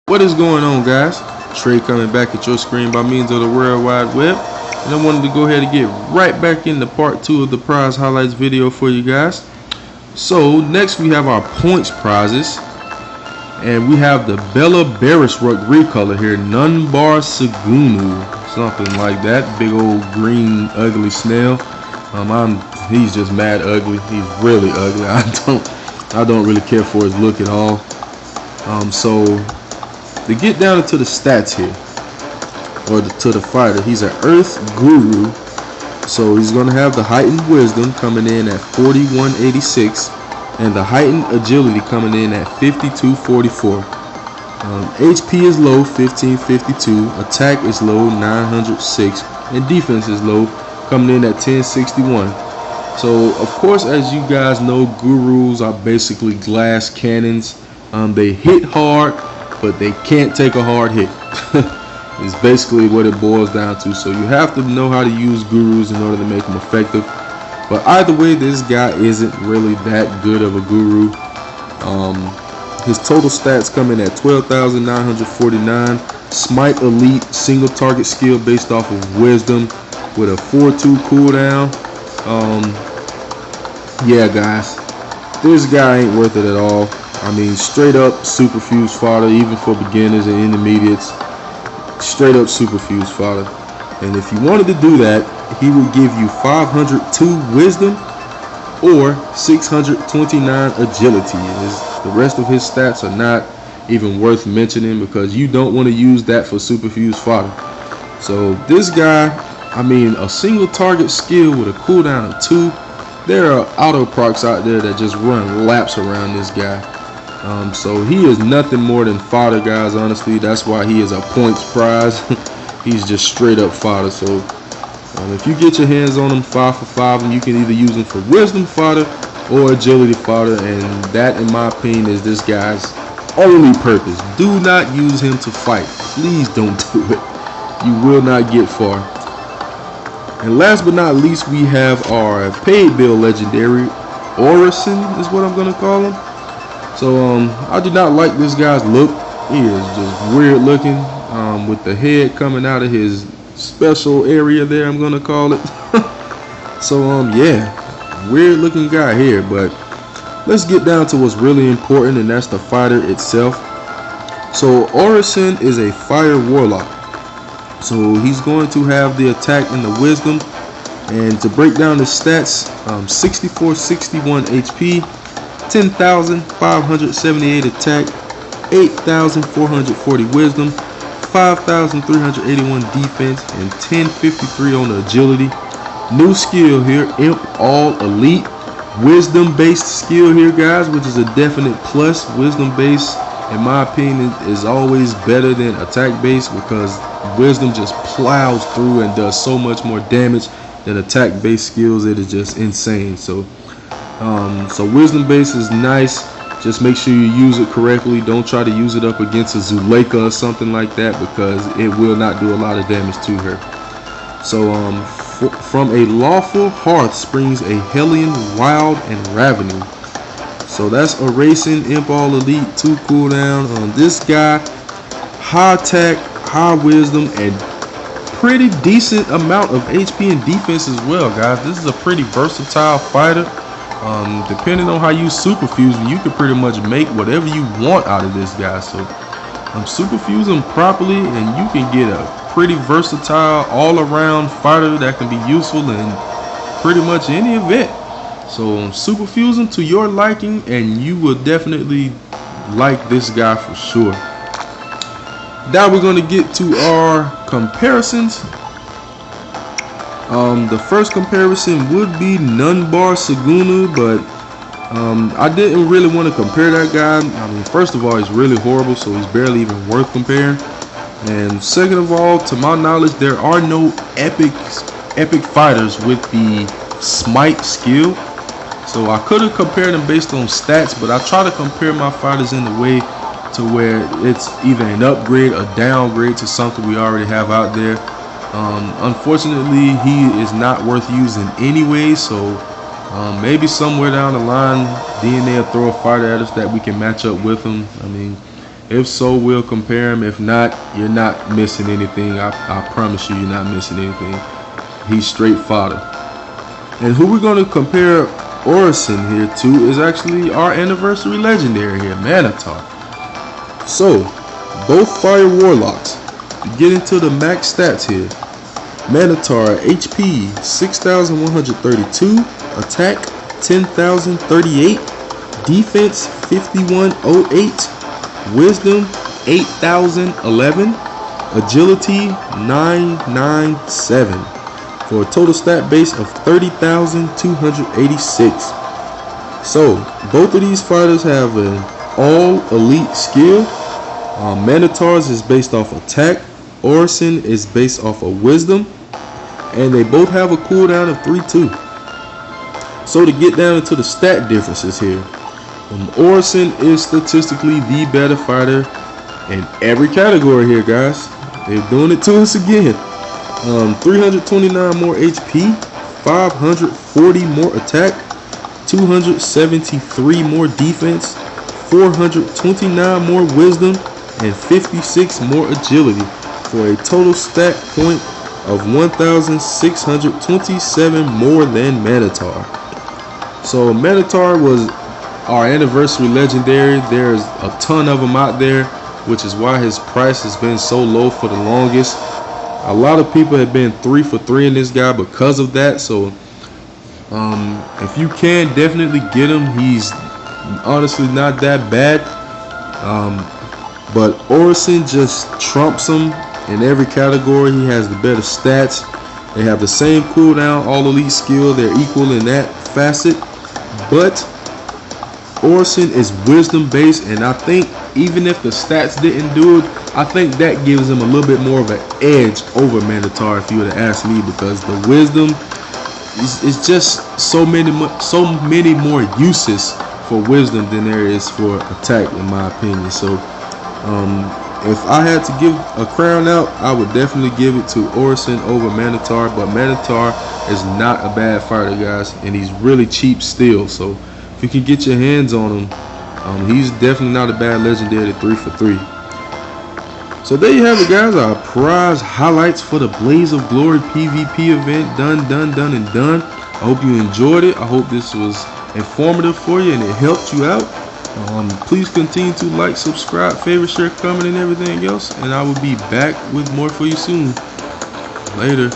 What is going on, guys? Trey coming back at your screen by means of the World Wide Web, and I wanted to go ahead and get right back into part 2 of the prize highlights video for you guys. So next we have our points prizes, and we have the Bella Beresruck recolor here, Nunbar Sagunu, something like that. Big old green ugly snail. He's just mad ugly. He's really ugly. I don't really care for his look at all. So to get down into the stats here, or to the fighter, he's an Earth Guru, so he's going to have the heightened wisdom coming in at 4186, and the heightened agility coming in at 5244. HP is low, 1552, attack is low, 906, and defense is low, coming in at 1061. So of course, as you guys know, gurus are basically glass cannons. They hit hard, but they can't take a hard hit. It's basically what it boils down to. So you have to know how to use gurus in order to make them effective. But either way, this guy isn't really that good of a guru. His total stats come in at 12,949. Smite Elite, single target skill based off of wisdom with a 4-2 cooldown. Yeah, guys, this guy ain't worth it at all. I mean, straight up superfuse fodder, even for beginners and intermediates. Straight up superfuse fodder. And if you wanted to do that, he would give you 502 wisdom or 629 agility. The rest of his stats are not even worth mentioning because you don't want to use that for superfuse fodder. So this guy, I mean, a single target skill with a cooldown of 2. There are auto procs out there that just run laps around this guy. So he is nothing more than fodder, guys. Honestly, that's why he is a points prize. He's just straight up fodder. So if you get your hands on him 5 for 5, and you can either use him for wisdom fodder or agility fodder, and that, in my opinion, is this guy's only purpose. Do not use him to fight. Please don't do it. You will not get far. And last but not least, we have our paid bill legendary, Orison is what I'm gonna call him. So I do not like this guy's look. He is just weird looking, with the head coming out of his special area there, I'm gonna call it. So yeah, weird looking guy here. But let's get down to what's really important, and that's the fighter itself. So Orison is a fire warlock, so he's going to have the attack and the wisdom. And to break down the stats, 6461 HP, 10,578 attack, 8,440 wisdom, 5,381 defense, and 1053 on the agility. New skill here, Imp All Elite, wisdom based skill here, guys, which is a definite plus. Wisdom based, in my opinion, is always better than attack based because wisdom just plows through and does so much more damage than attack based skills. It is just insane. So wisdom base is nice. Just make sure you use it correctly. Don't try to use it up against a Zuleika or something like that, because it will not do a lot of damage to her. So from a lawful hearth springs a Hellion, Wild, and Ravening. So that's erasing, Imp All Elite, 2 cooldown. This guy, high attack, high wisdom, and pretty decent amount of HP and defense as well, guys. This is a pretty versatile fighter. Depending on how you superfuse him, you can pretty much make whatever you want out of this guy. So superfuse him properly, and you can get a pretty versatile all-around fighter that can be useful in pretty much any event. So superfuse him to your liking, and you will definitely like this guy for sure. Now we're going to get to our comparisons. The first comparison would be Nunbar Sagunu, but I didn't really want to compare that guy. I mean, first of all, he's really horrible, so he's barely even worth comparing. And second of all, to my knowledge, there are no epic fighters with the Smite skill. So I could have compared them based on stats, but I try to compare my fighters in a way to where it's either an upgrade or downgrade to something we already have out there. Unfortunately, he is not worth using anyway, so maybe somewhere down the line DNA will throw a fighter at us that we can match up with him. I mean, If so, we'll compare him. If not, you're not missing anything. I promise you, you're not missing anything. He's straight fodder. And who we're going to compare Orison here to is actually our anniversary legendary here, Manitar. So, both fire warlocks. To get into the max stats here, Manitar HP 6,132, attack 10,038, defense 5,108, wisdom 8,011, agility 997, for a total stat base of 30,286. So both of these fighters have an all elite skill. Manitar's is based off attack, Orison is based off of wisdom, and they both have a cooldown of 3-2. So to get down into the stat differences here, Orison is statistically the better fighter in every category here, guys. They're doing it to us again. 329 more HP, 540 more attack, 273 more defense, 429 more wisdom, and 56 more agility, for a total stat point of 1,627 more than Manitar. So Manitar was our anniversary legendary. There's a ton of them out there, which is why his price has been so low for the longest. A lot of people have been 3 for 3 in this guy because of that. So if you can, definitely get him. He's honestly not that bad. But Orison just trumps him in every category. He has the better stats. They have the same cooldown, all elite skill. They're equal in that facet. But Orison is wisdom based, and I think even if the stats didn't do it, I think that gives him a little bit more of an edge over Manitar, if you were to ask me, because the wisdom is just so many more uses for wisdom than there is for attack, in my opinion. So if I had to give a crown out, I would definitely give it to Orison over Manitar. But Manitar is not a bad fighter, guys, and he's really cheap still. So if you can get your hands on him, he's definitely not a bad legendary 3 for 3. So there you have it, guys. Our prize highlights for the Blaze of Glory PvP event. Done. I hope you enjoyed it. I hope this was informative for you and it helped you out. Please continue to like, subscribe, favorite, share, comment, and everything else. And I will be back with more for you soon. Later.